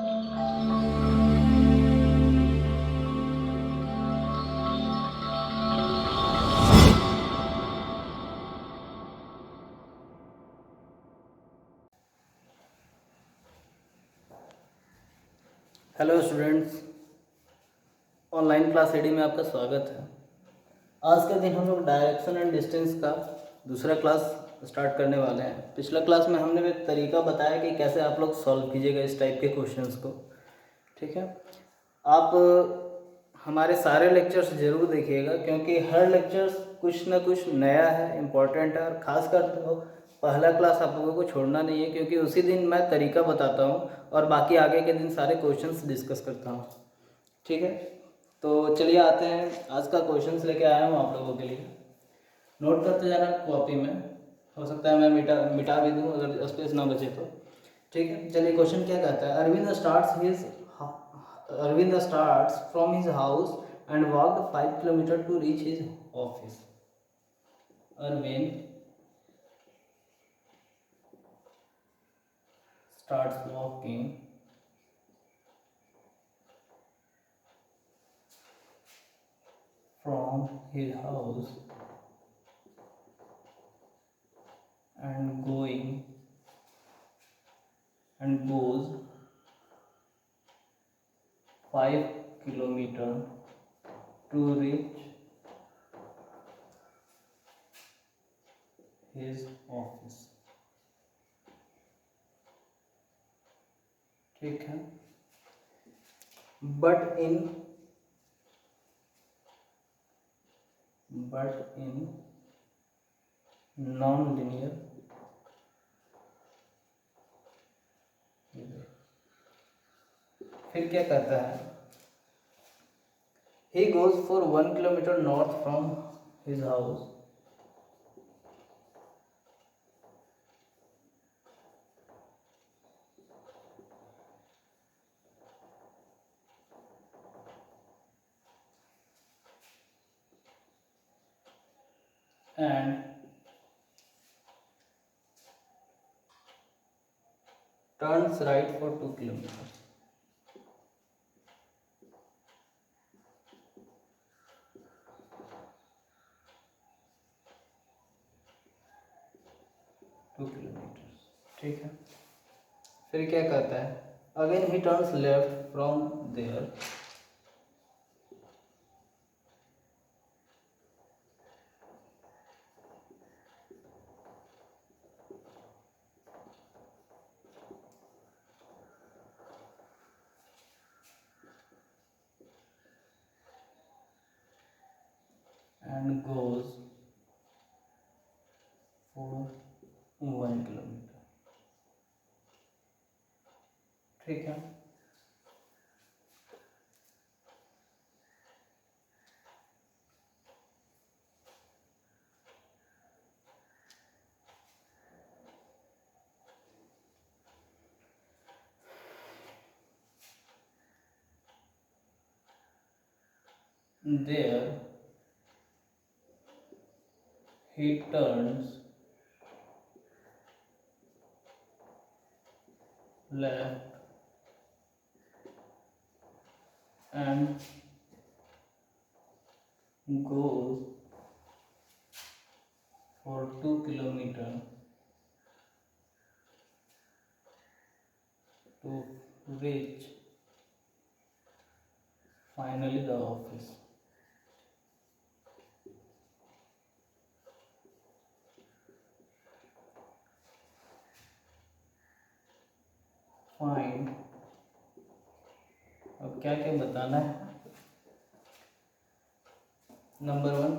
Hello students, online class AD में आपका स्वागत है। आज के दिन हम लोग डायरेक्शन एंड डिस्टेंस का दूसरा क्लास स्टार्ट करने वाले हैं। पिछला क्लास में हमने एक तरीका बताया कि कैसे आप लोग सॉल्व कीजिएगा इस टाइप के क्वेश्चंस को। ठीक है, आप हमारे सारे लेक्चर्स ज़रूर देखिएगा, क्योंकि हर लेक्चर्स कुछ ना कुछ नया है, इम्पोर्टेंट है। और ख़ासकर तो पहला क्लास आप लोगों को छोड़ना नहीं है, क्योंकि उसी दिन मैं तरीका बताता हूँ और बाकी आगे के दिन सारे क्वेश्चंस डिस्कस करता हूँ। ठीक है, तो चलिए आते हैं। आज का क्वेश्चंस लेके आया हूँ आप लोगों के लिए। नोट करते जाना कॉपी में, हो सकता है मैं मिटा भी दूँ अगर स्पेस ना बचे तो। ठीक है, चलिए क्वेश्चन क्या कहता है। Arvind starts from his house and walked 5 kilometers to reach his office. Arvind starts walking from his house and goes 5 kilometers to reach his office. ठीक है, but in non-linear फिर क्या करता है। He goes for 1 kilometer north from his house and turns right for 2 kilometers. ठीक है, फिर क्या करता है। Again he turns left from there and goes for 1 kilometer. ठीक है, there he turns left and goes for 2 kilometers to reach finally the office. Find, अब क्या क्या बताना है। Number 1,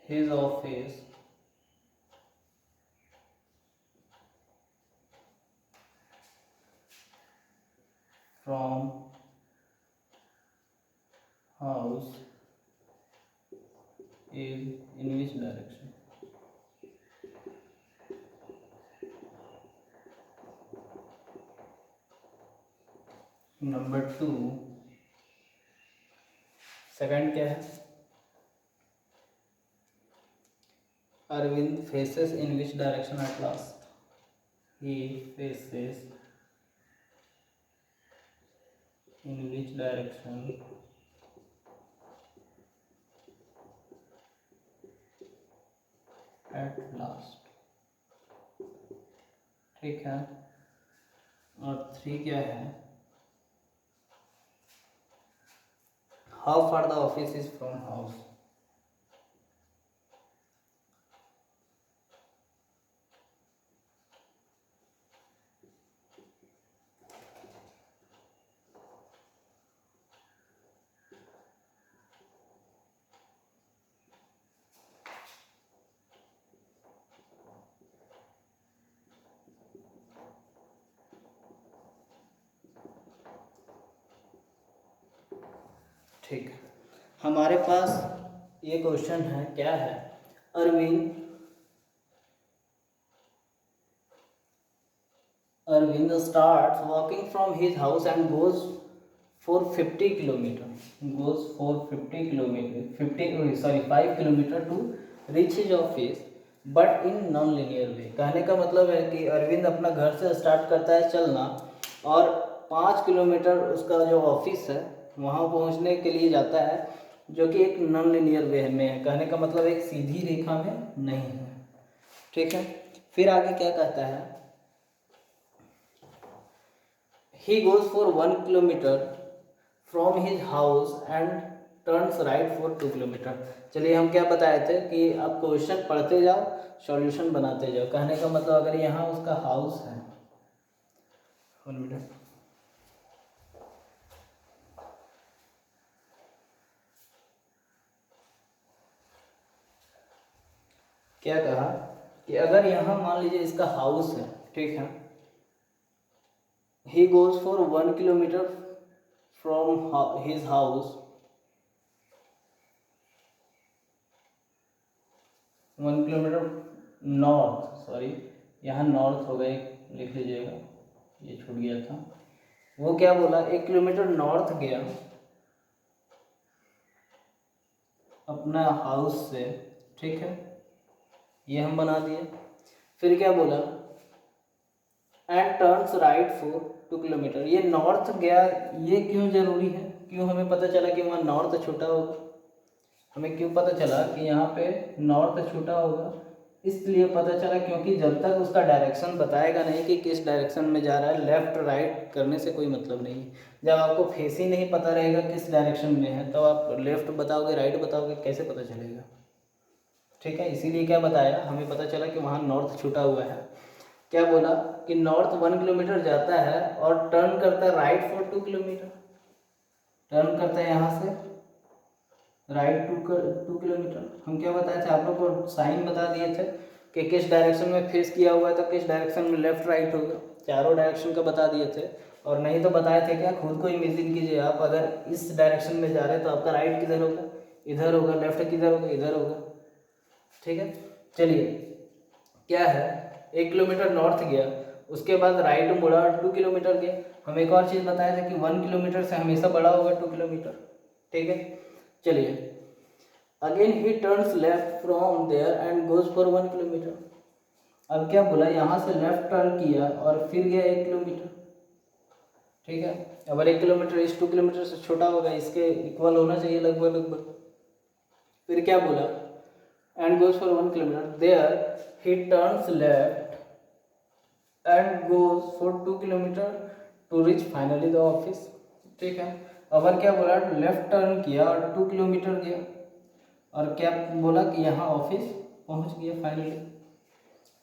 his office from house is in which direction. Number 2, second क्या है। Arvind faces in which direction at last. He faces in which direction at last, ठीक है। और 3 क्या है, how far the office is from house. ठीक है, हमारे पास ये क्वेश्चन है, क्या है, Arvind starts walking from his house and goes for 50 kilometer, goes for 50 kilometer 50 sorry 5 kilometer to reach his office but in non linear way। कहने का मतलब है कि अरविंद अपना घर से स्टार्ट करता है चलना और 5 किलोमीटर उसका जो ऑफिस है वहाँ पहुँचने के लिए जाता है, जो कि एक नॉन लिनियर वे में है। कहने का मतलब एक सीधी रेखा में नहीं है, ठीक है। फिर आगे क्या कहता है, he goes for 1 kilometer from his house and turns right for 2 kilometer। चलिए, हम क्या बताए थे कि आप क्वेश्चन पढ़ते जाओ, सॉल्यूशन बनाते जाओ। कहने का मतलब अगर यहाँ उसका हाउस है, 1 मिनट, क्या कहा कि अगर यहाँ मान लीजिए इसका हाउस है, ठीक है, he goes for 1 kilometer from his house, 1 kilometre north, sorry यहाँ नॉर्थ होगा, एक लिख लीजिएगा, ये छूट गया था। वो क्या बोला, 1 किलोमीटर नॉर्थ गया अपना हाउस से, ठीक है, ये हम बना दिए। फिर क्या बोला, and turns right for 2 kilometre. ये नॉर्थ गया, ये क्यों जरूरी है, क्यों हमें पता चला कि वहाँ नॉर्थ छूटा होगा, हमें क्यों पता चला कि यहाँ पे नॉर्थ छूटा होगा, इसलिए पता चला क्योंकि जब तक उसका डायरेक्शन बताएगा नहीं कि किस डायरेक्शन में जा रहा है, लेफ़्ट राइट करने से कोई मतलब नहीं है। जब आपको फेस ही नहीं पता रहेगा किस डायरेक्शन में है, तो आप लेफ़्ट बताओगे राइट बताओगे, कैसे पता चलेगा, ठीक है। इसीलिए क्या बताया, हमें पता चला कि वहाँ नॉर्थ छूटा हुआ है। क्या बोला कि नॉर्थ 1 किलोमीटर जाता है और टर्न करता है राइट फॉर 2 किलोमीटर, टर्न करता है यहाँ से राइट 2 किलोमीटर। हम क्या बताए थे, आप लोग को साइन बता दिए थे कि किस डायरेक्शन में फेस किया हुआ है तो किस डायरेक्शन में लेफ्ट राइट होगा, चारों डायरेक्शन का बता दिए थे। और नहीं तो बताए थे क्या, खुद को इमेजिन कीजिए, आप अगर इस डायरेक्शन में जा रहे हैं तो आपका राइट किधर होगा, इधर होगा, लेफ्ट किधर होगा, इधर होगा, ठीक है। चलिए, क्या है, 1 किलोमीटर नॉर्थ गया, उसके बाद राइट मुड़ा 2 किलोमीटर गया। हम एक और चीज़ बताया था कि 1 किलोमीटर से हमेशा बड़ा होगा 2 किलोमीटर, ठीक है। चलिए, again he turns left from there and goes for 1 kilometre. अब क्या बोला, यहाँ से लेफ्ट टर्न किया और फिर गया 1 किलोमीटर, ठीक है। अगर 1 किलोमीटर इस 2 किलोमीटर से छोटा होगा, इसके इक्वल होना चाहिए लगभग लगभग। फिर क्या बोला, and goes for 1 kilometre, there he turns left and goes for 2 kilometre to reach finally the office, ठीक है। अगर क्या बोला, लेफ्ट टर्न किया और 2 किलोमीटर गया और क्या बोला कि यहाँ ऑफिस पहुँच गया फाइनली,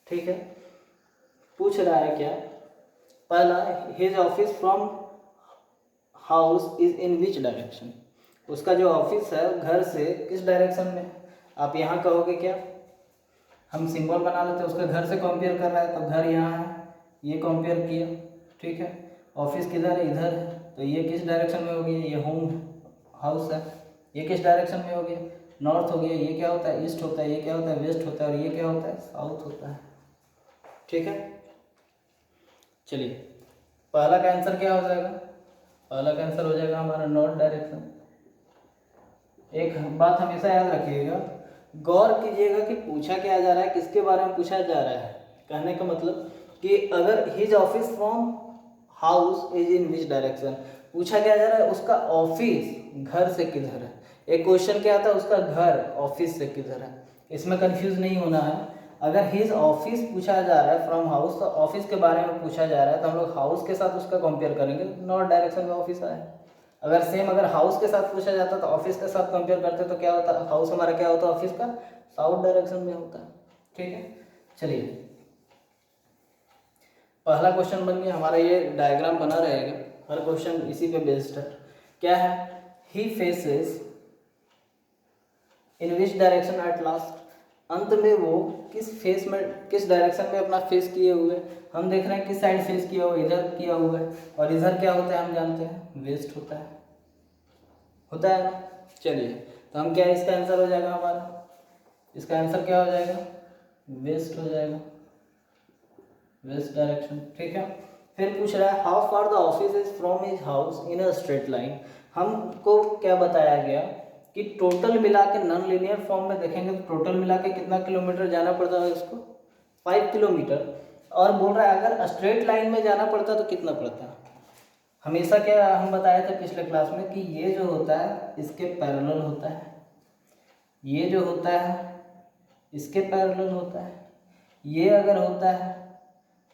ठीक है। पूछ रहा है क्या, पहला, his office from house is in which direction, उसका जो ऑफिस है घर से किस डायरेक्शन में। आप यहाँ कहोगे क्या, हम सिंबल बना लेते हैं, उसके घर से कंपेयर कर रहा है तो घर यहाँ है, ये कंपेयर किया, ठीक है। ऑफिस किधर है, इधर है, तो ये किस डायरेक्शन में हो गया, ये होम हाउस है, ये किस डायरेक्शन में हो गया, नॉर्थ हो गया। ये क्या होता है, ईस्ट होता है, ये क्या होता है, वेस्ट होता है, और ये क्या होता है, साउथ होता है, ठीक है। चलिए, पहला का आंसर क्या हो जाएगा, पहला का आंसर हो जाएगा हमारा नॉर्थ डायरेक्शन। एक बात हमेशा याद रखिएगा, गौर कीजिएगा कि पूछा क्या जा रहा है, किसके बारे में पूछा जा रहा है। कहने का मतलब कि अगर his office from house is in which direction. पूछा क्या जा रहा है उसका ऑफिस घर से किधर है। एक क्वेश्चन क्या था उसका घर ऑफिस से किधर है। इसमें कंफ्यूज नहीं होना है। अगर हिज ऑफिस पूछा जा रहा है फ्रॉम हाउस, तो ऑफिस के बारे में पूछा जा रहा है तो हम लोग हाउस के साथ उसका कंपेयर करेंगे, नॉर्थ डायरेक्शन में ऑफिस आया। अगर सेम अगर हाउस के साथ पूछा जाता तो ऑफिस के साथ कंपेयर करते तो क्या होता, हाउस हमारा क्या होता, ऑफिस का साउथ डायरेक्शन में होता है। ठीक है, चलिए पहला क्वेश्चन बन गया हमारा। ये डायग्राम बना रहेगा, हर क्वेश्चन इसी पे बेस्ड है। क्या है, he faces in which direction at last. अंत में वो किस फेस में, किस डायरेक्शन में अपना फेस किए हुए। हम देख रहे हैं किस साइड फेस किया हुआ, इधर किया हुआ है। और इधर क्या होता है हम जानते हैं, वेस्ट होता है ना। चलिए तो हम क्या, इसका आंसर हो जाएगा हमारा, इसका आंसर क्या हो जाएगा, वेस्ट हो जाएगा, वेस्ट डायरेक्शन। ठीक है, फिर पूछ रहा है how far the office is from his house in a straight line. हमको क्या बताया गया कि टोटल मिला के नॉन लीनियर फॉर्म में देखेंगे तो टोटल मिला के कितना किलोमीटर जाना पड़ता है उसको, 5 किलोमीटर। और बोल रहा है अगर स्ट्रेट लाइन में जाना पड़ता तो कितना पड़ता। हमेशा क्या हम बताए थे पिछले क्लास में कि ये जो होता है इसके पैरेलल होता है, ये जो होता है इसके पैरेलल होता है, ये अगर होता है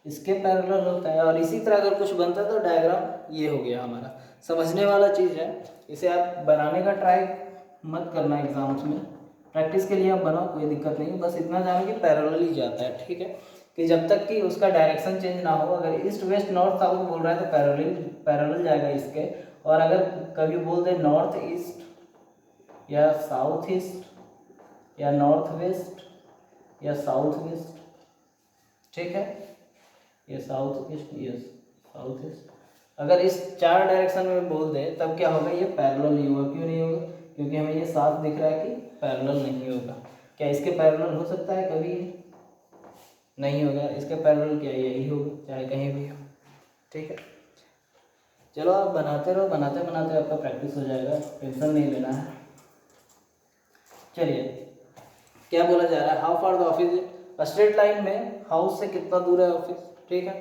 इसके पैरेलल होता है, और इसी तरह अगर कुछ बनता है तो डायग्राम ये हो गया हमारा। समझने वाला चीज़ है, इसे आप बनाने का ट्राई मत करना एग्जाम्स में, प्रैक्टिस के लिए आप बनाओ, कोई दिक्कत नहीं, बस इतना जानो कि पैरेलल ही जाता है। ठीक है, कि जब तक कि उसका डायरेक्शन चेंज ना हो, अगर ईस्ट वेस्ट नॉर्थ साउथ बोल रहा है तो पैरेलल जाएगा इसके। और अगर कभी बोल दे नॉर्थ ईस्ट या साउथ ईस्ट या नॉर्थ वेस्ट या साउथ वेस्ट, ठीक है, ये south east, yes south east, अगर इस 4 डायरेक्शन में बोल दे तब क्या होगा, ये पैरेलल नहीं होगा। क्यों नहीं होगा, क्योंकि हमें ये साफ दिख रहा है कि पैरेलल नहीं होगा। क्या इसके पैरेलल हो सकता है कभी, नहीं होगा। इसके पैरेलल क्या यही होगा चाहे कहीं भी हो। ठीक है, चलो आप बनाते रहो, बनाते बनाते आपका प्रैक्टिस हो जाएगा, टेंशन नहीं लेना है। चलिए क्या बोला जा रहा है, how far the office, straight line में हाउस से कितना दूर है ऑफिस। ठीक है,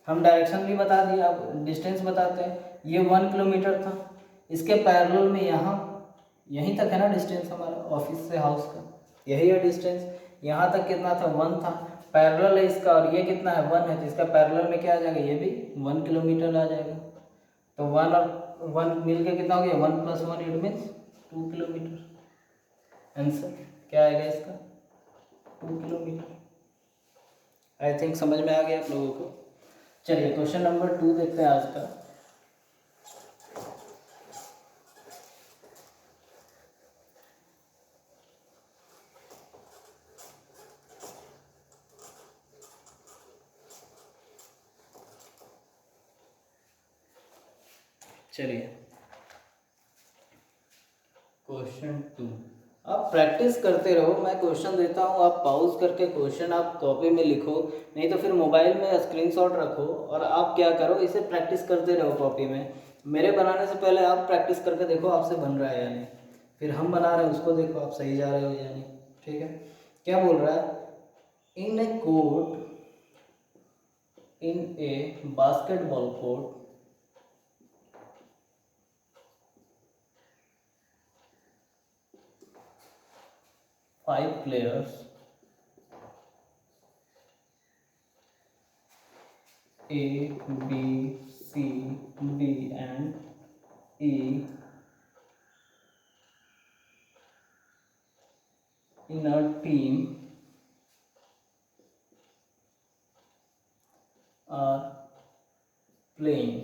हम डायरेक्शन भी बता दिए, अब डिस्टेंस बताते हैं। ये 1 किलोमीटर था, इसके पैरेलल में यहाँ यहीं तक है ना डिस्टेंस हमारा ऑफिस से हाउस का, यही है डिस्टेंस। यहाँ तक कितना था, 1 था, पैरेलल है इसका, और ये कितना है 1 है, तो इसका पैरेलल में क्या आ जाएगा, ये भी 1 किलोमीटर आ जाएगा। तो 1 और 1 मिल के कितना हो गया, 1 + 1 इट मीन्स 2 किलोमीटर। आंसर क्या आएगा इसका, 2 किलोमीटर। आई थिंक समझ में आ गया आप लोगों को। चलिए क्वेश्चन नंबर 2 देखते हैं आज का। चलिए क्वेश्चन 2, आप प्रैक्टिस करते रहो, मैं क्वेश्चन देता हूँ, आप पॉज करके क्वेश्चन आप कॉपी में लिखो, नहीं तो फिर मोबाइल में स्क्रीनशॉट रखो और आप क्या करो, इसे प्रैक्टिस करते रहो कॉपी में। मेरे बनाने से पहले आप प्रैक्टिस करके देखो आपसे बन रहा है या नहीं, फिर हम बना रहे हैं उसको देखो आप सही जा रहे हो या नहीं। ठीक है, क्या बोल रहा है, in a court, in a basketball court, 5 players, A, B, C, D and E in a team are playing।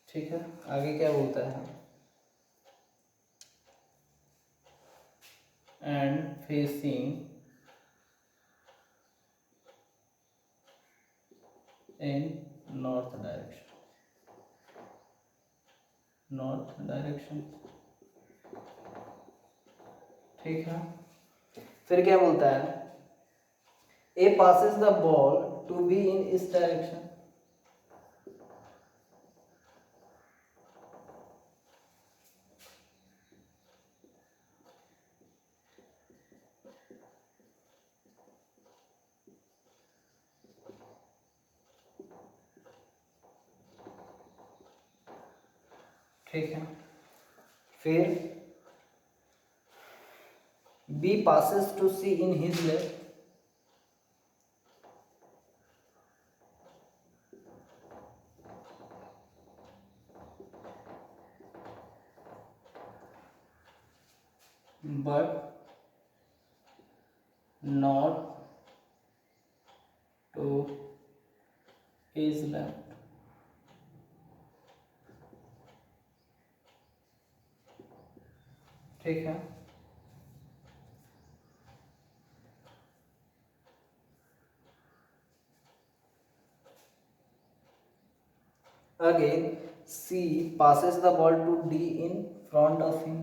ठीक है, आगे क्या बोलता है, and facing in north direction, north direction। ठीक है, फिर क्या बोलता है, ए passes the ball to B in इस डायरेक्शन। ठीक है। फिर B passes to C in his left, but not to his left. ठीक है। Again, C passes the ball to D in front of him.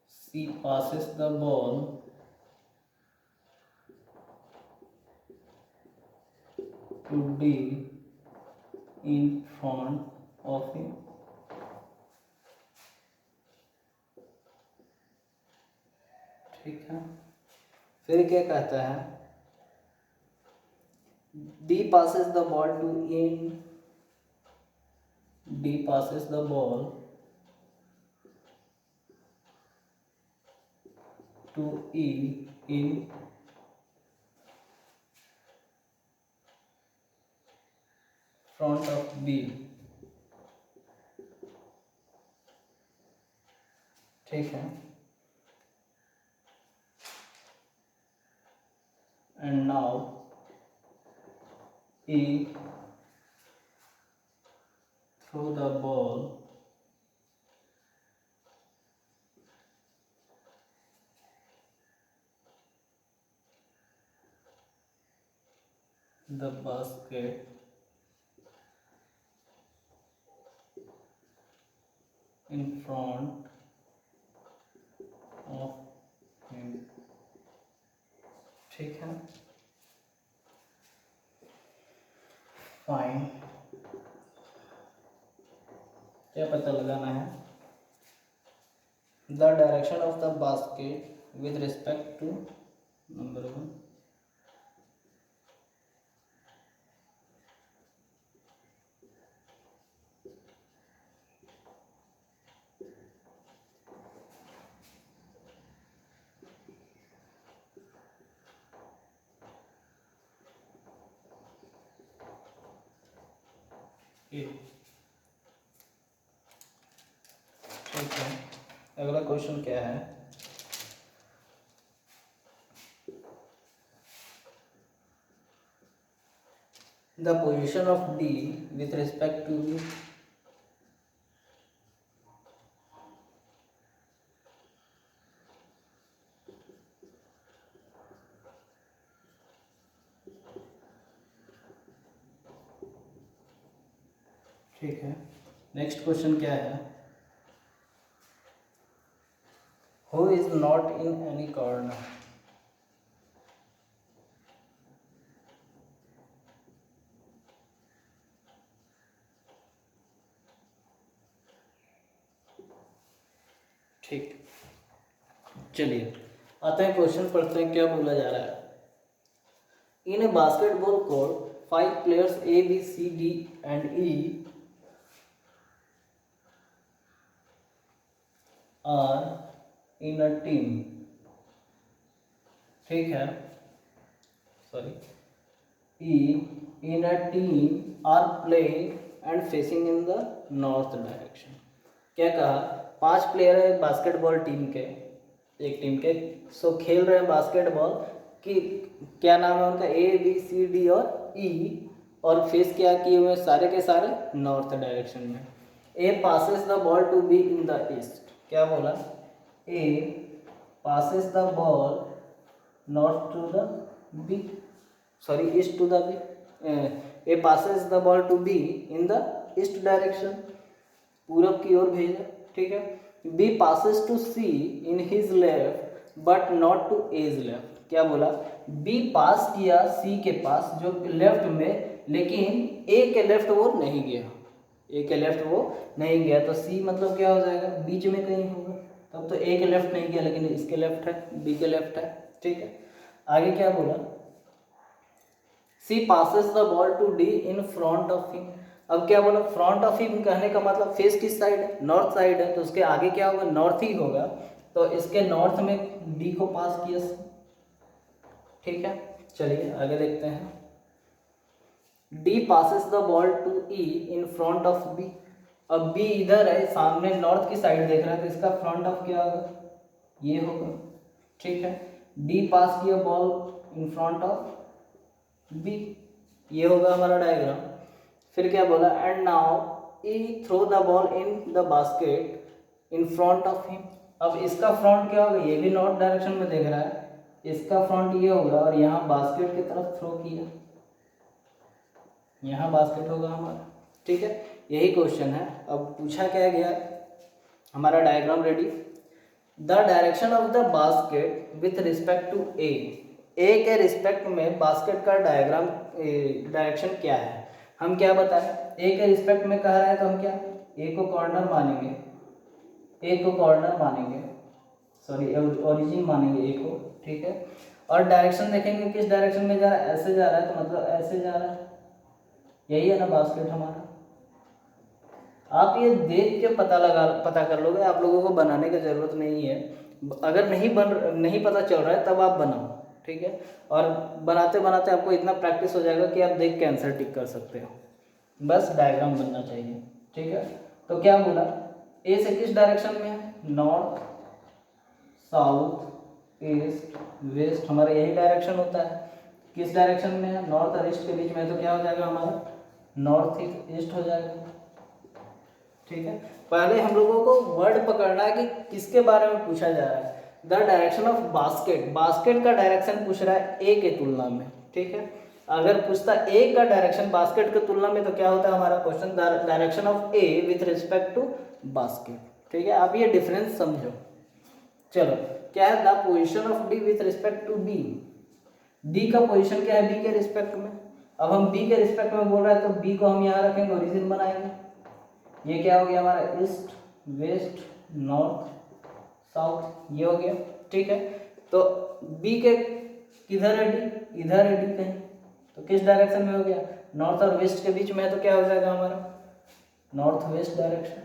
C passes the ball to D in front of him. ठीक है। फिर क्या कहता है, D passes the ball to D passes the ball to E in front of B। ठीक है। And now E throw the ball the basket in front of him। ठीक है। फाइन। क्या पता लगाना है, the direction of the basket with respect to number 1। ठीक है। अगला क्वेश्चन क्या है, the position of D with respect to B। ठीक है। नेक्स्ट क्वेश्चन क्या है, who is not in any corner. ठीक, चलिए आते हैं क्वेश्चन पढ़ते हैं क्या बोला जा रहा है। In a basketball court 5 players A B C D and E are in a team। ठीक है, sorry, E in a team are playing and facing in the north direction। क्या कहा, 5 प्लेयर है बास्केटबॉल टीम के, एक team के, सो खेल रहे हैं बास्केटबॉल की, क्या नाम है उनका, A B C D और E, और फेस क्या किए हुए सारे के सारे नॉर्थ डायरेक्शन में। A passes the ball to B in the east। क्या बोला, A passes the ball north to the B, sorry east to the B। A passes the ball to B in the east direction, पूरब की ओर भेजा। ठीक है। B passes to C in his left but not to A's left। क्या बोला, B पास किया C के पास जो लेफ्ट में, लेकिन A के लेफ्ट वो नहीं गया, A के लेफ्ट वो नहीं गया, तो C मतलब क्या हो जाएगा, बीच में कहीं होगा, तब तो A के लेफ्ट नहीं गया लेकिन इसके लेफ्ट है, B के लेफ्ट है। ठीक है। आगे क्या बोला, C passes the ball to D in front of him। अब क्या बोला, फ्रंट ऑफ हिम कहने का मतलब फेस किस साइड है, नॉर्थ साइड है, तो उसके आगे क्या होगा, नॉर्थ ही होगा। तो इसके नॉर्थ में डी को पास किया। ठीक है, चलिए आगे देखते हैं। D passes the ball to E in front of B. अब बी इधर है, सामने नॉर्थ की साइड देख रहा है, तो इसका फ्रंट ऑफ क्या होगा, ये होगा। ठीक है, डी पास किया ball in front of B, ये होगा हमारा डायग्राम। फिर क्या बोला, and now E throw the ball in the basket in front of him. अब इसका फ्रंट क्या होगा, ये भी नॉर्थ डायरेक्शन में देख रहा है, इसका फ्रंट ये होगा और यहाँ बास्केट की तरफ थ्रो किया, यहाँ बास्केट होगा हमारा। ठीक है, यही क्वेश्चन है। अब पूछा क्या गया, हमारा diagram ready. The direction of the basket with respect to A, A के रिस्पेक्ट में बास्केट का डायरेक्शन क्या है। हम क्या बताएं, ए के रिस्पेक्ट में कह रहा है तो हम क्या, ए को कॉर्नर मानेंगे, ए को कॉर्नर मानेंगे, सॉरी ओरिजिन मानेंगे ए को। ठीक है, और डायरेक्शन देखेंगे किस डायरेक्शन में जा रहा है, ऐसे जा रहा है, तो मतलब ऐसे जा रहा है, यही है ना बास्केट हमारा। आप ये देख के पता कर लोगे, आप लोगों को बनाने की ज़रूरत नहीं है। अगर नहीं पता चल रहा है तब आप बनाओ। ठीक है, और बनाते बनाते आपको इतना प्रैक्टिस हो जाएगा कि आप देख के आंसर टिक कर सकते हो, बस डायग्राम बनना चाहिए। ठीक है, तो क्या बोला, ए से किस डायरेक्शन में है, नॉर्थ साउथ ईस्ट वेस्ट, हमारा यही डायरेक्शन होता है। किस डायरेक्शन में है, नॉर्थ और ईस्ट के बीच में, तो क्या हो जाएगा हमारा, नॉर्थ ईस्ट हो जाएगा। ठीक है, पहले हम लोगों को वर्ड पकड़ना है कि किसके बारे में पूछा जा रहा है। The direction of basket, basket का डायरेक्शन पूछ रहा है ए के तुलना में। ठीक है, अगर पूछता ए का डायरेक्शन बास्केट के तुलना में, तो क्या होता है हमारा question, direction of A with respect to basket. ठीक है, आप ये डिफरेंस समझो। चलो, क्या है, the position of D with respect to B, D का पोजीशन क्या है बी के रिस्पेक्ट में। अब हम बी के रिस्पेक्ट में बोल रहे हैं, तो बी को हम यहाँ रखेंगे, ओरिजिन बनाएंगे, ये क्या हो गया हमारा, ईस्ट वेस्ट नॉर्थ साउथ, ये हो गया। ठीक है, तो बी के किधर है डी, इधर है डी कहीं, तो किस डायरेक्शन में हो गया, नॉर्थ और वेस्ट के बीच में है, तो क्या हो जाएगा हमारा, नॉर्थ वेस्ट डायरेक्शन।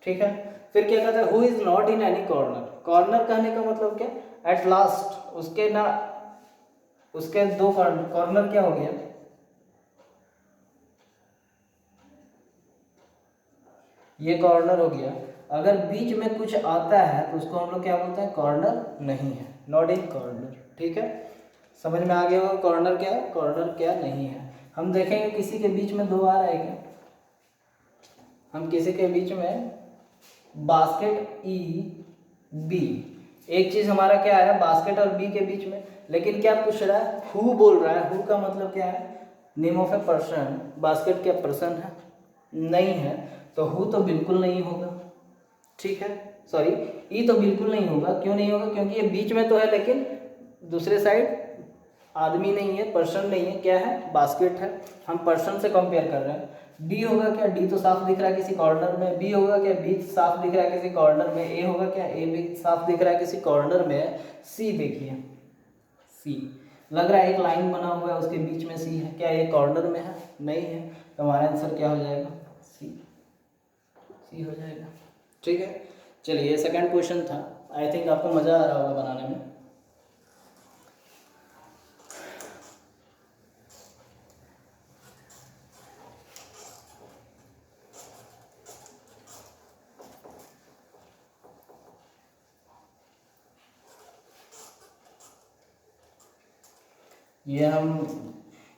ठीक है, फिर क्या कहता है, who is not in any corner, corner कहने का मतलब क्या, एट लास्ट, उसके ना, उसके दो कॉर्नर क्या हो गया, ये कॉर्नर हो गया। अगर बीच में कुछ आता है तो उसको हम लोग क्या बोलते हैं, कॉर्नर नहीं है, नॉट इन कॉर्नर। ठीक है, समझ में आ गया होगा कॉर्नर क्या है, कॉर्नर क्या नहीं है। हम देखेंगे किसी के बीच में दो आ रहा है क्या, हम किसी के बीच में बास्केट ई बी, एक चीज हमारा क्या है, बास्केट और बी के बीच में, लेकिन क्या पूछ रहा है, हु बोल रहा है, हु का मतलब क्या है, name of a person, basket क्या पर्सन है, नहीं है, तो हु तो बिल्कुल नहीं होगा। ठीक है, सॉरी ई तो बिल्कुल नहीं होगा, क्यों नहीं होगा, क्योंकि ये बीच में तो है लेकिन दूसरे साइड आदमी नहीं है, पर्सन नहीं है, क्या है, बास्केट है, हम पर्सन से कंपेयर कर रहे हैं। डी होगा क्या, डी तो साफ दिख रहा है किसी कॉर्नर में, बी होगा क्या, बी साफ दिख रहा है किसी कॉर्नर में, ए होगा क्या, ए भी साफ दिख रहा है किसी कॉर्नर में, सी देखिए, सी लग रहा है एक लाइन बना हुआ है उसके बीच में सी है, क्या ये कॉर्नर में है, नहीं है, तो हमारा आंसर क्या हो जाएगा, सी, सी हो जाएगा। ठीक है, चलिए सेकंड क्वेश्चन था, आई थिंक आपको मज़ा आ रहा होगा बनाने में। ये हम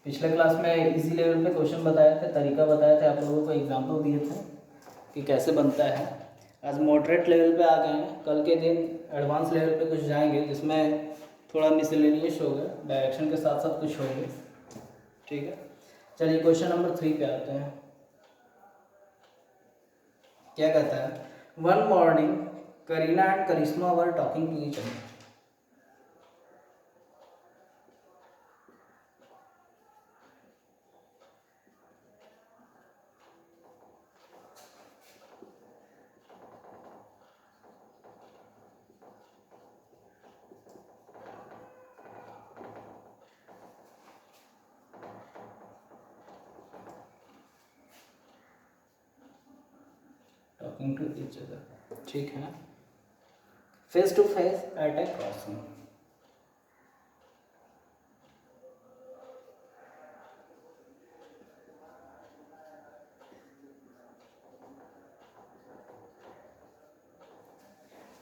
पिछले क्लास में इजी लेवल पे क्वेश्चन बताए थे, तरीका बताए थे, आप लोगों को एग्जाम्पल दिए थे कि कैसे बनता है। आज मॉडरेट लेवल पे आ गए हैं, कल के दिन एडवांस लेवल पे कुछ जाएंगे जिसमें थोड़ा मिसलेनियस होगा, डायरेक्शन के साथ साथ कुछ होंगे। ठीक है, चलिए क्वेश्चन नंबर 3 पे आते हैं। क्या कहता है, one morning Kareena and Karishma were talking to each other. Talking to each other, ठीक है। Face to face at a crossing,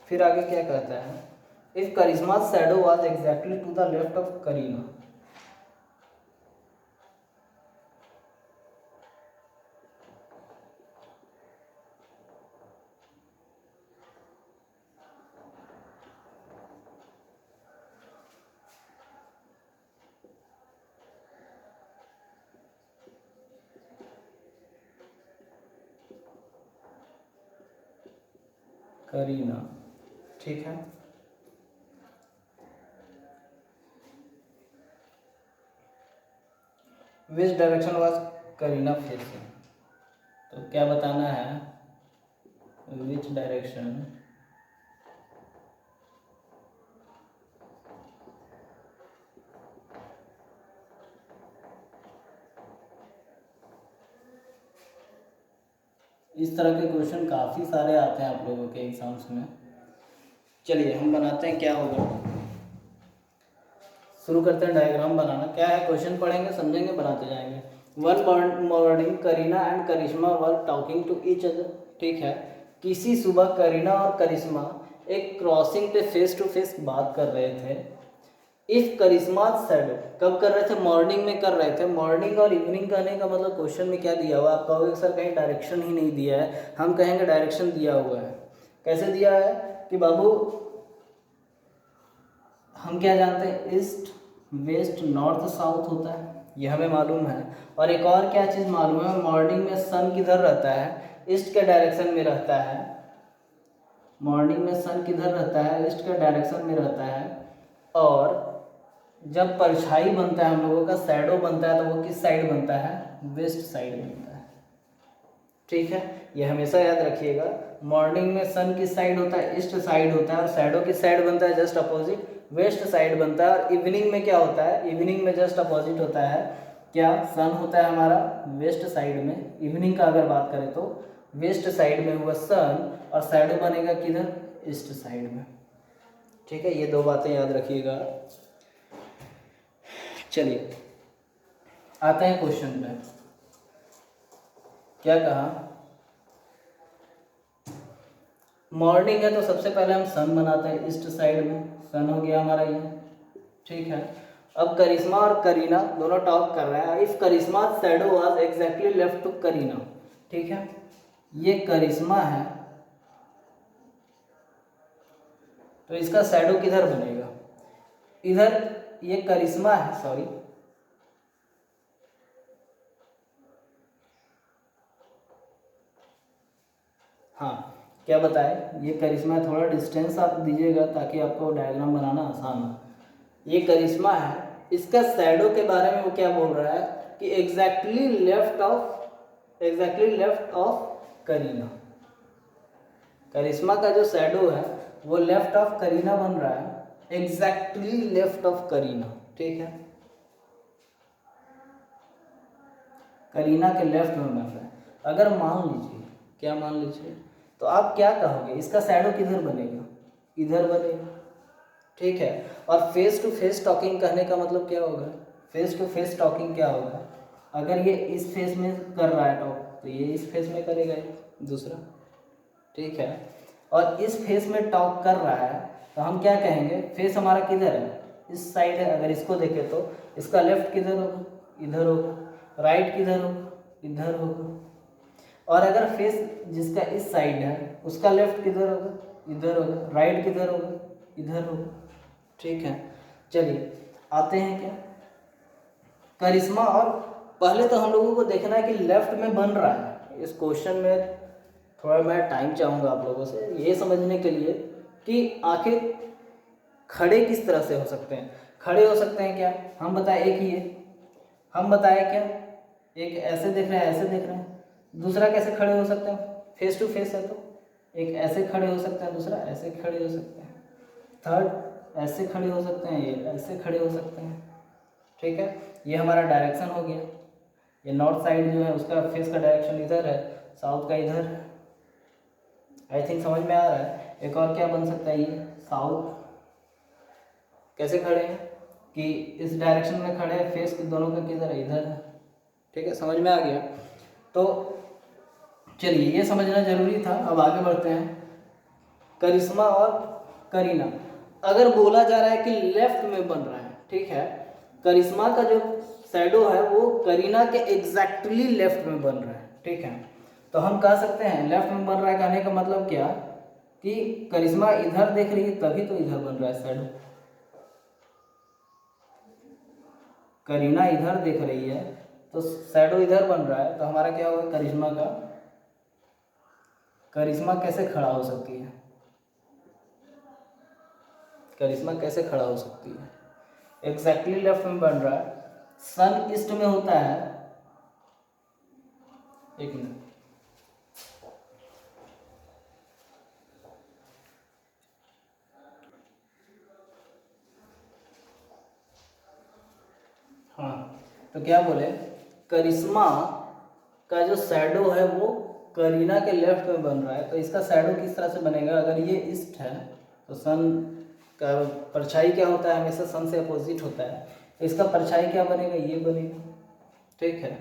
फिर आगे क्या कहता है, if Karishma shadow was exactly to the left of Kareena, Kareena, ठीक है। Which direction was Kareena facing, तो क्या बताना है, विच डायरेक्शन इस तरह के क्वेश्चन काफ़ी सारे आते हैं आप लोगों के एग्जाम्स में। चलिए हम बनाते हैं, क्या होगा, शुरू करते हैं डायग्राम बनाना। क्या है, क्वेश्चन पढ़ेंगे, समझेंगे, बनाते जाएंगे। One morning Kareena and Karishma were talking to each other, ठीक है। किसी सुबह करीना और करिश्मा एक क्रॉसिंग पे फेस टू फेस बात कर रहे थे। इफ करिश्मा सेड, कब कर रहे थे, मॉर्निंग में कर रहे थे। मॉर्निंग और इवनिंग कहने का मतलब क्वेश्चन में क्या दिया हुआ, आप कहोगे सर कहीं डायरेक्शन ही नहीं दिया है, हम कहेंगे डायरेक्शन दिया हुआ है। कैसे दिया है कि बाबू हम क्या जानते हैं, ईस्ट वेस्ट नॉर्थ साउथ होता है, ये हमें मालूम है। और एक और क्या चीज़ मालूम है, मॉर्निंग में सन किधर रहता है, ईस्ट के डायरेक्शन में रहता है। मॉर्निंग में सन किधर रहता है, ईस्ट के डायरेक्शन में रहता है। और जब परछाई बनता है, हम लोगों का शैडो बनता है, तो वो किस साइड बनता है, वेस्ट साइड बनता है, ठीक है। ये हमेशा याद रखिएगा, मॉर्निंग में सन किस साइड होता है, ईस्ट साइड होता है, और शैडो किस साइड बनता है, जस्ट अपोजिट, वेस्ट साइड बनता है। और इवनिंग में क्या होता है, इवनिंग में जस्ट अपोजिट होता है, क्या, सन होता है हमारा वेस्ट साइड में, इवनिंग का अगर बात करें तो वेस्ट साइड में हुआ सन, और शैडो बनेगा किधर, ईस्ट साइड में, ठीक है। ये दो बातें याद रखिएगा। चलिए आते हैं क्वेश्चन पे, क्या कहा, मॉर्निंग है तो सबसे पहले हम सन बनाते हैं, ईस्ट साइड में सन हो गया हमारा ये, ठीक है। अब करिश्मा और करीना दोनों टॉक कर रहे हैं। If Karishma shadow was exactly left to Kareena, ठीक है, ये करिश्मा है तो इसका शैडो किधर बनेगा, इधर, ये करिश्मा है, सॉरी, हाँ क्या बताए, ये करिश्मा है, थोड़ा डिस्टेंस आप दीजिएगा ताकि आपको डायग्राम बनाना आसान हो। ये करिश्मा है, इसका शैडो के बारे में वो क्या बोल रहा है कि एग्जैक्टली लेफ्ट ऑफ करीना, करिश्मा का जो शैडो है वो लेफ्ट ऑफ करीना बन रहा है, एग्जैक्टली लेफ्ट ऑफ करीना, ठीक है, करीना के लेफ्ट में बन रहा है। अगर मान लीजिए, क्या मान लीजिए, तो आप क्या कहोगे, इसका शैडो किधर बनेगा, इधर बनेगा, ठीक है। और फेस टू फेस टॉकिंग कहने का मतलब क्या होगा, फेस टू फेस टॉकिंग क्या होगा, अगर ये इस फेस में कर रहा है टॉक तो ये इस फेस में करेगा दूसरा, ठीक है। और इस फेस में टॉक कर रहा है तो हम क्या कहेंगे, फेस हमारा किधर है, इस साइड है। अगर इसको देखें तो इसका लेफ्ट किधर होगा, इधर होगा, राइट किधर होगा, इधर होगा। और अगर फेस जिसका इस साइड है उसका लेफ्ट किधर होगा, इधर होगा, राइट किधर होगा, इधर होगा, ठीक है। चलिए आते हैं क्या, करिश्मा, और पहले तो हम लोगों को देखना है कि लेफ्ट में बन रहा है। इस क्वेश्चन में थोड़ा मैं टाइम चाहूँगा आप लोगों से ये समझने के लिए कि आखिर खड़े किस तरह से हो सकते हैं। खड़े हो सकते हैं क्या, हम बताएं, एक ही है, हम बताएं क्या, एक ऐसे देख रहे हैं, ऐसे देख रहे हैं, दूसरा कैसे खड़े हो सकते हैं, फेस टू फेस है तो एक ऐसे खड़े हो सकते हैं, दूसरा ऐसे खड़े हो सकते हैं, थर्ड ऐसे खड़े हो सकते हैं, ये ऐसे खड़े हो सकते हैं, ठीक है। ये हमारा डायरेक्शन हो गया। ये नॉर्थ साइड जो है उसका फेस का डायरेक्शन इधर है, साउथ का इधर, आई थिंक समझ में आ रहा है। एक और क्या बन सकता है, ये साउथ। कैसे खड़े हैं कि इस डायरेक्शन में खड़े हैं, फेस दोनों का किधर है, इधर है। ठीक है, समझ में आ गया। तो चलिए, ये समझना जरूरी था। अब आगे बढ़ते हैं। करिश्मा और करीना, अगर बोला जा रहा है कि लेफ्ट में बन रहा है, ठीक है, करिश्मा का जो शैडो है वो करीना के एग्जैक्टली लेफ्ट में बन रहा है, ठीक है। तो हम कह सकते हैं लेफ्ट में बन रहा है, कहने का मतलब क्या कि करिश्मा इधर देख रही है तभी तो इधर बन रहा है शैडो। करीना इधर देख रही है तो शैडो इधर बन रहा है, तो हमारा क्या होगा, करिश्मा का। करिश्मा कैसे खड़ा हो सकती है, करिश्मा कैसे खड़ा हो सकती है, एग्जैक्टली लेफ्ट में बन रहा है। सन ईस्ट में होता है, एक मिनट, हाँ, तो क्या बोले, करिश्मा का जो शैडो है वो करीना के लेफ्ट में बन रहा है। तो इसका शैडो किस तरह से बनेगा, अगर ये ईस्ट है तो सन का परछाई क्या होता है, हमेशा सन से अपोजिट होता है, तो इसका परछाई क्या बनेगा, ये बनेगा, ठीक है।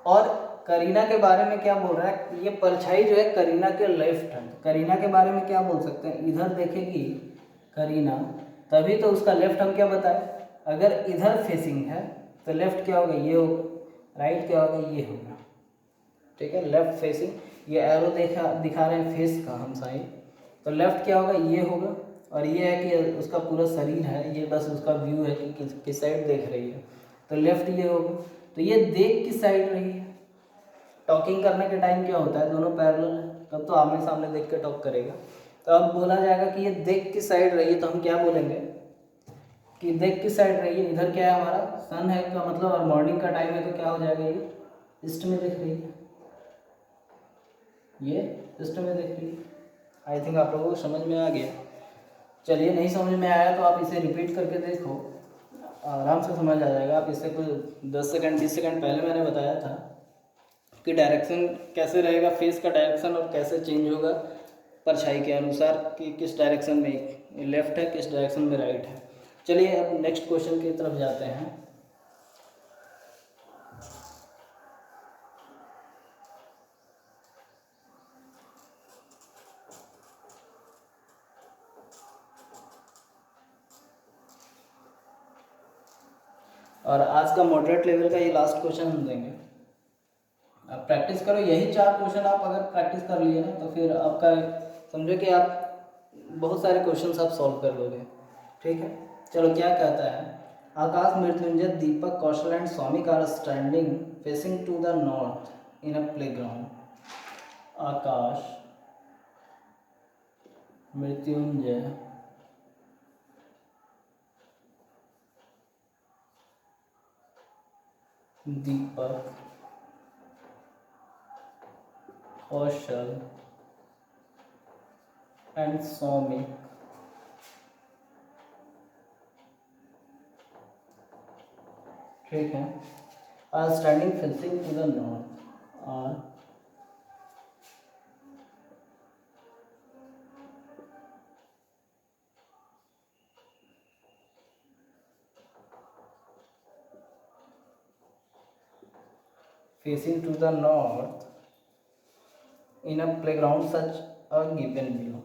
और करीना के बारे में क्या बोल रहा है, ये परछाई जो है करीना के लेफ्ट है। करीना के बारे में क्या बोल सकते हैं, इधर देखेगी करीना तभी तो उसका लेफ्ट हम क्या बताए, अगर इधर फेसिंग है तो लेफ्ट क्या होगा, ये होगा, राइट क्या होगा, ये होगा, ठीक है। लेफ्ट फेसिंग, ये एरो दिखा रहे हैं फेस का हम साइड, तो लेफ्ट क्या होगा, ये होगा। और ये है कि उसका पूरा शरीर है, ये बस उसका व्यू है कि किस साइड देख रही है, तो लेफ्ट ये होगा। तो ये देख किस साइड रही है, टॉकिंग करने के टाइम क्या होता है, दोनों पैरेलल है, तब तो आमने सामने देख के टॉक करेगा। तो अब बोला जाएगा कि ये देख किस साइड रही है, तो हम क्या बोलेंगे कि देख किस साइड रही है, इधर क्या है हमारा सन है का मतलब, और मॉर्निंग का टाइम है तो क्या हो जाएगा, ये ईस्ट में दिख रही है, ये ईस्ट में दिख रही है। आई थिंक आप लोगों को समझ में आ गया। चलिए, नहीं समझ में आया तो आप इसे रिपीट करके देखो, आराम से समझ आ जाएगा। आप इससे कुछ 10 सेकंड 20 सेकंड पहले मैंने बताया था कि डायरेक्शन कैसे रहेगा, फेस का डायरेक्शन, और कैसे चेंज होगा परछाई के अनुसार कि किस डायरेक्शन में लेफ्ट है, किस डायरेक्शन में राइट है। चलिए, अब नेक्स्ट क्वेश्चन की तरफ जाते हैं। और आज का मॉडरेट लेवल का ये लास्ट क्वेश्चन हम देंगे। आप प्रैक्टिस करो, यही 4 क्वेश्चन आप अगर प्रैक्टिस कर लिए ना तो फिर आपका समझो कि आप बहुत सारे क्वेश्चंस आप सॉल्व कर लोगे, ठीक है। चलो, क्या कहता है, Akash, Mrityunjay, Deepak, Kaushal and Soumik are standing facing to the north in a playground. Akash, Mrityunjay, Deepak, Kaushal and Soumik ठीक है, are standing facing to the north, are facing to the north in a playground such a given below.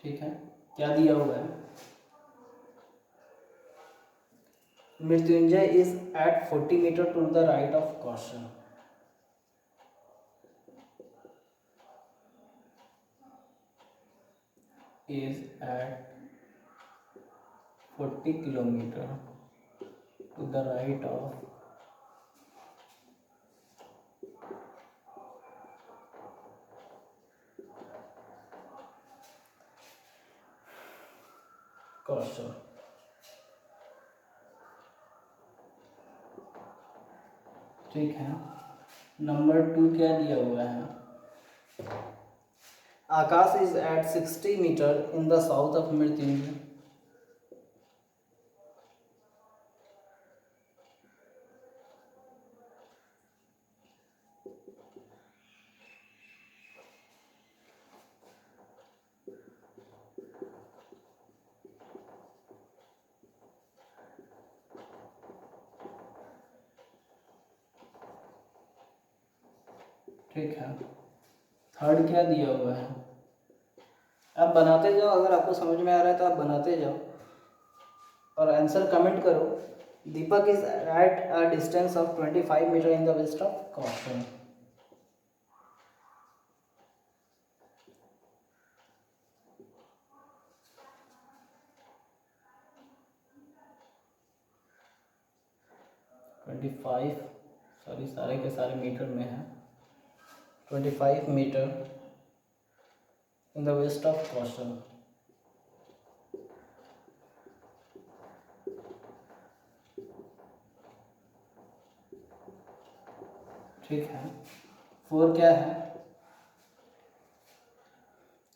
ठीक है, क्या दिया हुआ है, Mrityunjay is at 40 meter to the right of caution. Is at 40 kilometer to the right of caution. ठीक है, number 2 क्या दिया हुआ है, Akash is at 60 metre in the south of Mrityunjay. ठीक है, थर्ड क्या दिया हुआ है, आप बनाते जाओ, अगर आपको समझ में आ रहा है तो आप बनाते जाओ और आंसर कमेंट करो। Deepak is at a distance of 25 metre in the west of Kaushal. Sorry सारे के सारे मीटर में है, 25 metre in the west of Kaushal. ठीक है, 4 क्या है,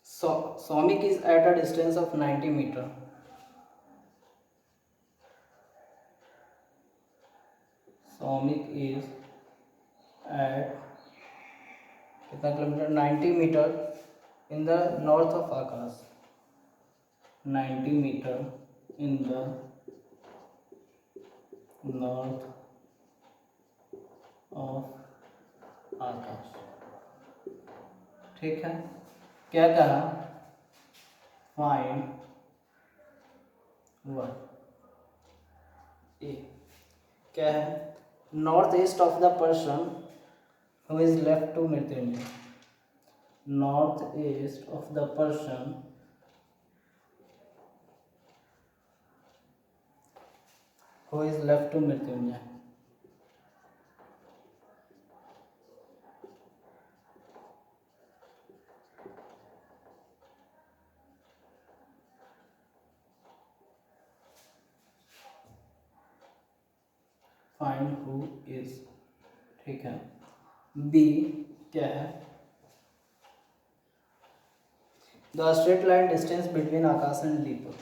Soumik is at a distance of 90 metre. Soumik is at कितना kilometre, 90 metre in the north of Akash. 90 metre in the north of Akash. ठीक है, क्या कहा, फाइंड वन ए, क्या है, north east of the person who is left to Mrityunjay. North east of the person who is left to Mrityunjay. Find who is, ठीक है। B क्या है, the straight line distance between Akash and Deepak.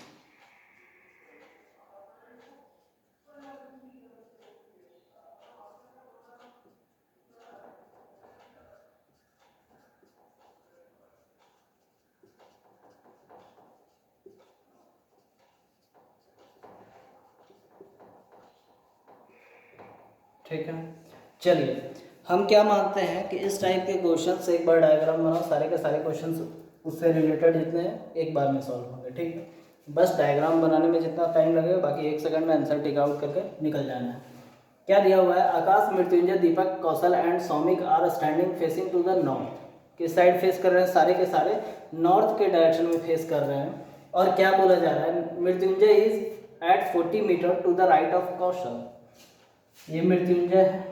ठीक है, चलिए हम क्या मानते हैं कि इस टाइप के क्वेश्चन से एक बार डायग्राम बनाओ, सारे के सारे क्वेश्चन उससे रिलेटेड जितने हैं एक बार में सॉल्व होंगे। ठीक है, बस डायग्राम बनाने में जितना टाइम लगेगा बाकी 1 सेकंड में आंसर टिक आउट करके निकल जाना है। क्या दिया हुआ है, Akash, Mrityunjay, Deepak, Kaushal and Soumik are standing facing to the north. किस साइड फेस कर रहे हैं, सारे के सारे नॉर्थ के डायरेक्शन में फेस कर रहे हैं। और क्या बोला जा रहा है, Mrityunjay is at 40 metre to the right of Kaushal. ये मृत्युंजय है,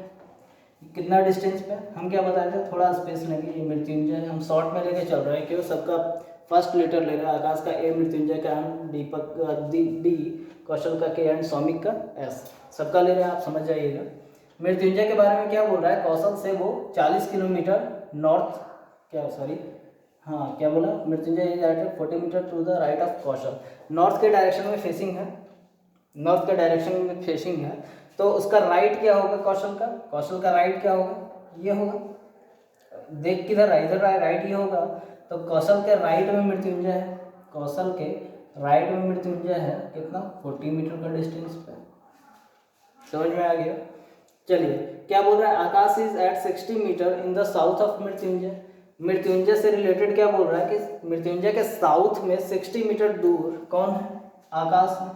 कितना डिस्टेंस पे, हम क्या बताए थे, थोड़ा स्पेस लेंगे, ये मृत्युंजय है, हम शॉर्ट में लेके चल रहे हैं क्यों, सबका फर्स्ट लेटर ले रहा है, आकाश का ए, मृत्युंजय का एम, दीपक डी, कौशल का के एंड सौमिक का एस, सबका ले रहे हैं, आप समझ जाइएगा। मृत्युंजय के बारे में क्या बोल रहा है, कौशल से वो 40 किलोमीटर नॉर्थ, क्या सॉरी हाँ क्या बोला, Mrityunjay is at 40 metre to the right of Kaushal, north के डायरेक्शन में फेसिंग है, नॉर्थ के डायरेक्शन में फेसिंग है, तो उसका राइट क्या होगा, कौशल का राइट क्या होगा, ये होगा, देख किधर है, इधर राइट ये होगा, तो कौशल के राइट में मृत्युंजय है, कौशल के राइट में मृत्युंजय है, कितना 40 मीटर का डिस्टेंस पे, समझ में आ गया। चलिए क्या बोल रहा है, Akash is at 60 metre in the south of Mrityunjay. Mrityunjay से रिलेटेड क्या बोल रहा है कि मृत्युंजय के साउथ में 60 मीटर दूर कौन है, आकाश है।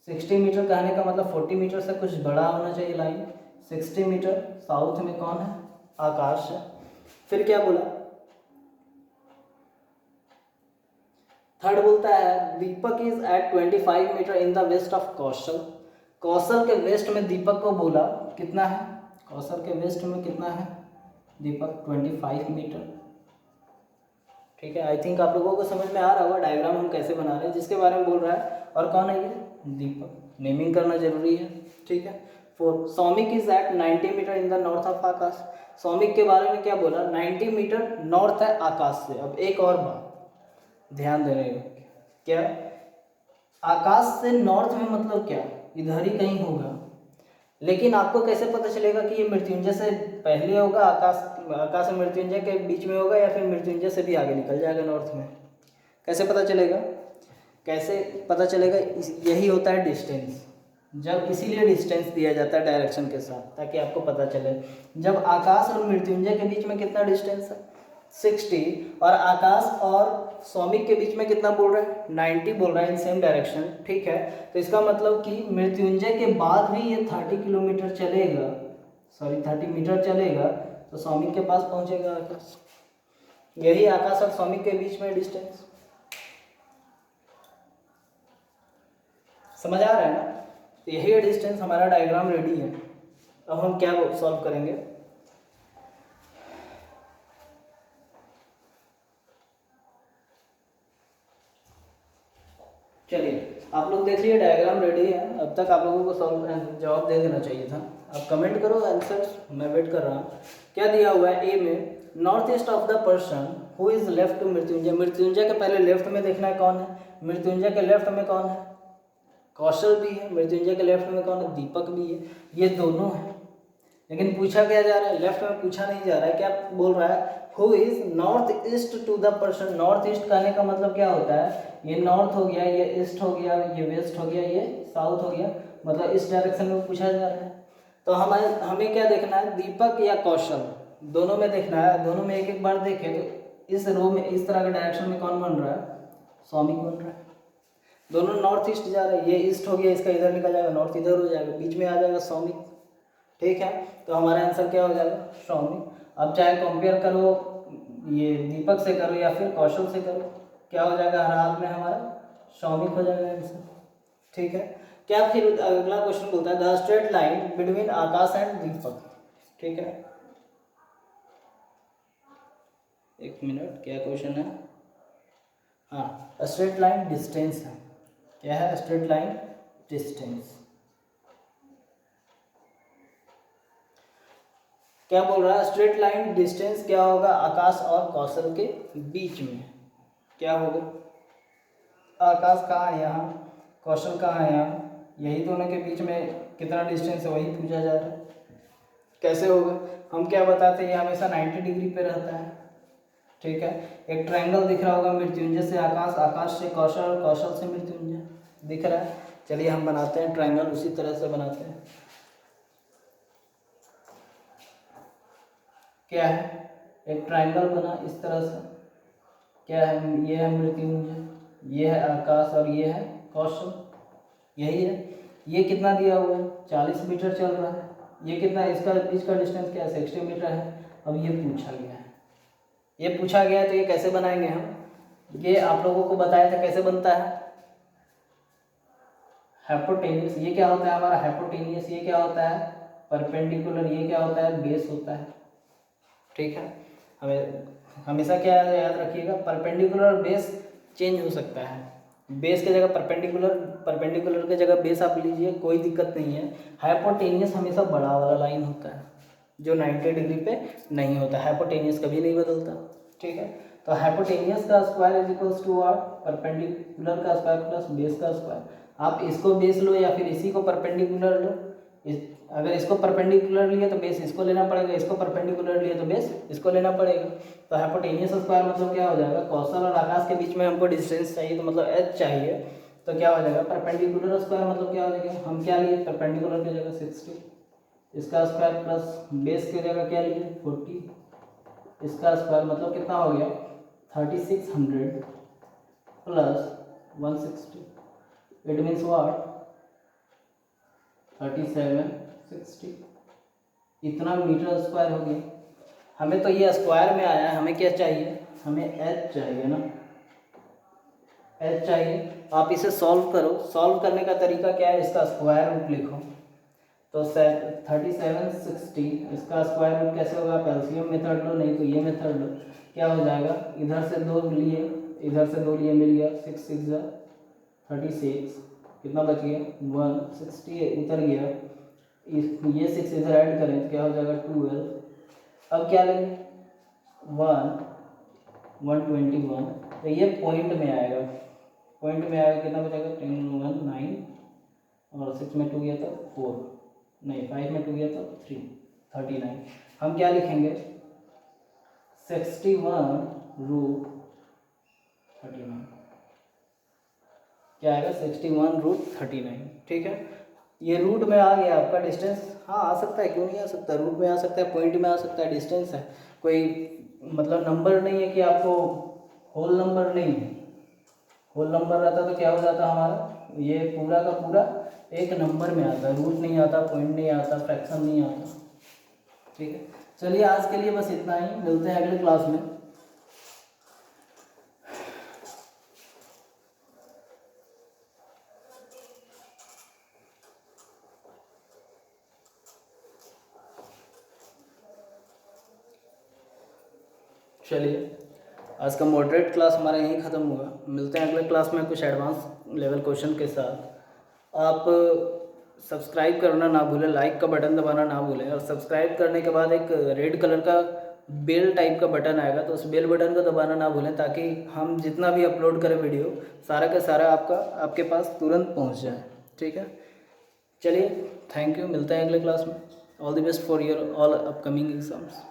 60 मीटर कहने का मतलब 40 मीटर से कुछ बड़ा होना चाहिए लाइन, 60 मीटर साउथ में कौन है, आकाश है। फिर क्या बोला, थर्ड बोलता है Deepak is at 25 metre in the west of Kaushal. Kaushal के वेस्ट में दीपक को बोला कितना है, कौशल के वेस्ट में कितना है दीपक, 25 मीटर। ठीक है, आई थिंक आप लोगों को समझ में आ रहा होगा डायग्राम हम कैसे बना रहे हैं, जिसके बारे में बोल रहा है, और कौन है ये, दीपक, नेमिंग करना जरूरी है। ठीक है, 4 Soumik is at 90 metre in the north of Akash. Soumik के बारे में क्या बोला, 90 मीटर नॉर्थ है आकाश से। अब एक और बात ध्यान देने की, क्या आकाश से नॉर्थ में मतलब क्या, इधर ही कहीं होगा, लेकिन आपको कैसे पता चलेगा कि ये मृत्युंजय से पहले होगा, आकाश और मृत्युंजय के बीच में होगा, या फिर मृत्युंजय से भी आगे निकल जाएगा नॉर्थ में, कैसे पता चलेगा, कैसे पता चलेगा, यही होता है डिस्टेंस। जब इसीलिए डिस्टेंस दिया जाता है डायरेक्शन के साथ, ताकि आपको पता चले। जब आकाश और मृत्युंजय के बीच में कितना डिस्टेंस है, 60, और आकाश और सौमिक के बीच में कितना बोल रहा है, 90 बोल रहा है इन सेम डायरेक्शन, ठीक है। तो इसका मतलब कि मृत्युंजय के बाद भी ये 30 किलोमीटर चलेगा, सॉरी 30 मीटर चलेगा, तो सौमिक के पास पहुंचेगा आकाश। यही आकाश और सौमिक के बीच में डिस्टेंस, समझ आ रहा है ना। तो यही डिस्टेंस, हमारा डायग्राम रेडी है। अब हम क्या सॉल्व करेंगे, चलिए आप लोग देख लिए डायग्राम रेडी है। अब तक आप लोगों को सॉल्व जवाब दे देना चाहिए था। आप कमेंट करो आंसर, मैं वेट कर रहा हूँ। क्या दिया हुआ है ए में, north east of the person who is left to Mrityunjay. Mrityunjay के पहले लेफ्ट में देखना है कौन है, मृत्युंजय के लेफ्ट में कौन है, कौशल भी है। मृत्युंजय के लेफ्ट में कौन है, दीपक भी है। ये दोनों हैं, लेकिन पूछा क्या जा रहा है, लेफ्ट में पूछा नहीं जा रहा है। क्या बोल रहा है, who is north east to the person. North east कहने का मतलब क्या होता है, ये नॉर्थ हो गया, ये ईस्ट हो गया, ये वेस्ट हो गया, ये साउथ हो गया, मतलब इस डायरेक्शन में पूछा जा रहा है। तो हमें क्या देखना है, दीपक या कौशल, दोनों में देखना है। दोनों में एक एक बार देखें तो इस रो में इस तरह के डायरेक्शन में कौन बन रहा है, सौमिक बन रहा है। दोनों नॉर्थ ईस्ट जा रहे हैं, ये ईस्ट हो गया, इसका इधर निकल जाएगा, नॉर्थ इधर हो जाएगा, बीच में आ जाएगा सौमिक, ठीक है। तो हमारा आंसर क्या हो जाएगा, सौमिक। अब चाहे कंपेयर करो ये दीपक से करो या फिर कौशल से करो, क्या हो जाएगा, हर हाल में हमारा सौमिक हो जाएगा आंसर, ठीक है। क्या फिर अगला क्वेश्चन बोलता है, the straight line between Akash and Deepak, ठीक है। एक मिनट, क्या क्वेश्चन है, हाँ स्ट्रेट लाइन डिस्टेंस है। क्या है, स्ट्रेट लाइन डिस्टेंस। क्या बोल रहा है, स्ट्रेट लाइन डिस्टेंस क्या होगा आकाश और कौशल के बीच में, क्या होगा, आकाश कहाँ है यहाँ, कौशल कहाँ है यहाँ, यही दोनों के बीच में कितना डिस्टेंस है वही पूछा जा रहा है। कैसे होगा, हम क्या बताते हैं, ये हमेशा 90 डिग्री पे रहता है, ठीक है। एक ट्रायंगल दिख रहा होगा, मृत्युंजय से आकाश, आकाश से कौशल और कौशल से मृत्युंजय दिख रहा है। चलिए हम बनाते हैं ट्रायंगल, उसी तरह से बनाते हैं। क्या है, एक ट्रायंगल बना इस तरह से, क्या है, ये है मृत्युंजय, ये है आकाश और ये है कौशल, यही है। ये कितना दिया हुआ है, 40 मीटर चल रहा है। ये कितना, इसका बीच का डिस्टेंस क्या है, 60 मीटर है। अब ये पूछा गया है, ये पूछा गया है, तो ये कैसे बनाएंगे हम, ये आप लोगों को बताया था कैसे बनता है, हाइपोटेन्यूस। ये क्या होता है हमारा हाइपोटेन्यूस, ये क्या होता है परपेंडिकुलर, ये क्या होता है बेस होता है, ठीक है। हमें हमेशा क्या याद रखिएगा, परपेंडिकुलर और बेस चेंज हो सकता है। बेस की जगह परपेंडिकुलर, परपेंडिकुलर की जगह बेस आप लीजिए, कोई दिक्कत नहीं है। हाइपोटेनियस हमेशा बड़ा वाला लाइन होता है, जो 90 डिग्री पे नहीं होता। हाइपोटेनियस कभी नहीं बदलता, ठीक है। तो हाइपोटेनियस का square is equals to what, perpendicular का स्क्वायर प्लस बेस का स्क्वायर। आप इसको बेस लो या फिर इसी को परपेंडिकुलर लो। अगर इसको परपेंडिकुलर लिए तो बेस इसको लेना पड़ेगा, इसको परपेंडिकुलर लिए तो बेस इसको लेना पड़ेगा। तो हाइपोटेनियस स्क्वायर मतलब क्या हो जाएगा, कौशल और आकाश के बीच में हमको डिस्टेंस चाहिए, तो मतलब एच चाहिए, तो क्या हो जाएगा परपेंडिकुलर स्क्वायर मतलब क्या हो जाएगा, हम क्या लिए परपेंडिकुलर की जगह 60, इसका स्क्वायर प्लस बेस की जगह क्या लिए 40, इसका स्क्वायर मतलब कितना हो गया 3600 प्लस 160, इट मीन्स व्हाट 3760, इतना मीटर स्क्वायर हो गया। हमें तो ये स्क्वायर में आया है, हमें क्या चाहिए, हमें एच चाहिए ना, एच चाहिए। आप इसे सॉल्व करो, सॉल्व करने का तरीका क्या है, इसका स्क्वायर रूट लिखो। तो 3760 इसका स्क्वायर रूट कैसे होगा, आप एलसीएम मेथड लो, नहीं तो ये मेथड लो। क्या हो जाएगा, इधर से 2 लिए, इधर से 2 लिए, मिल गया 6 6 36, कितना बच गया 160 उतर गया। ये 6 इधर ऐड करें तो क्या हो जाएगा 12, अब क्या लेंगे 121, तो ये पॉइंट में आएगा, पॉइंट में आएगा कितना बचेगा 10 1 9 और 6 में 2 गया था 4, नहीं 5 में 2 गया था 3, 39। हम क्या लिखेंगे 61√39, क्या आएगा 61√39। ठीक है, ये रूट में आ गया आपका डिस्टेंस। हाँ आ सकता है, क्यों नहीं आ सकता, रूट में आ सकता है, पॉइंट में आ सकता है, डिस्टेंस है, कोई मतलब नंबर नहीं है कि आपको होल नंबर नहीं है। होल नंबर रहता तो क्या हो जाता हमारा, ये पूरा का पूरा एक नंबर में आता, रूट नहीं आता, पॉइंट नहीं आता, फ्रैक्शन नहीं आता। ठीक है, चलिए आज के लिए बस इतना ही, मिलते हैं अगले क्लास में। चलिए आज का मॉडरेट क्लास हमारा यहीं ख़त्म हुआ, मिलते हैं अगले क्लास में कुछ एडवांस लेवल क्वेश्चन के साथ। आप सब्सक्राइब करना ना भूलें, लाइक का बटन दबाना ना भूलें, और सब्सक्राइब करने के बाद एक रेड कलर का बेल टाइप का बटन आएगा, तो उस बेल बटन को दबाना ना भूलें, ताकि हम जितना भी अपलोड करें वीडियो सारा का सारा आपके पास तुरंत पहुँच जाए। ठीक है, चलिए थैंक यू, मिलते हैं अगले क्लास में। All the best for your all upcoming exams.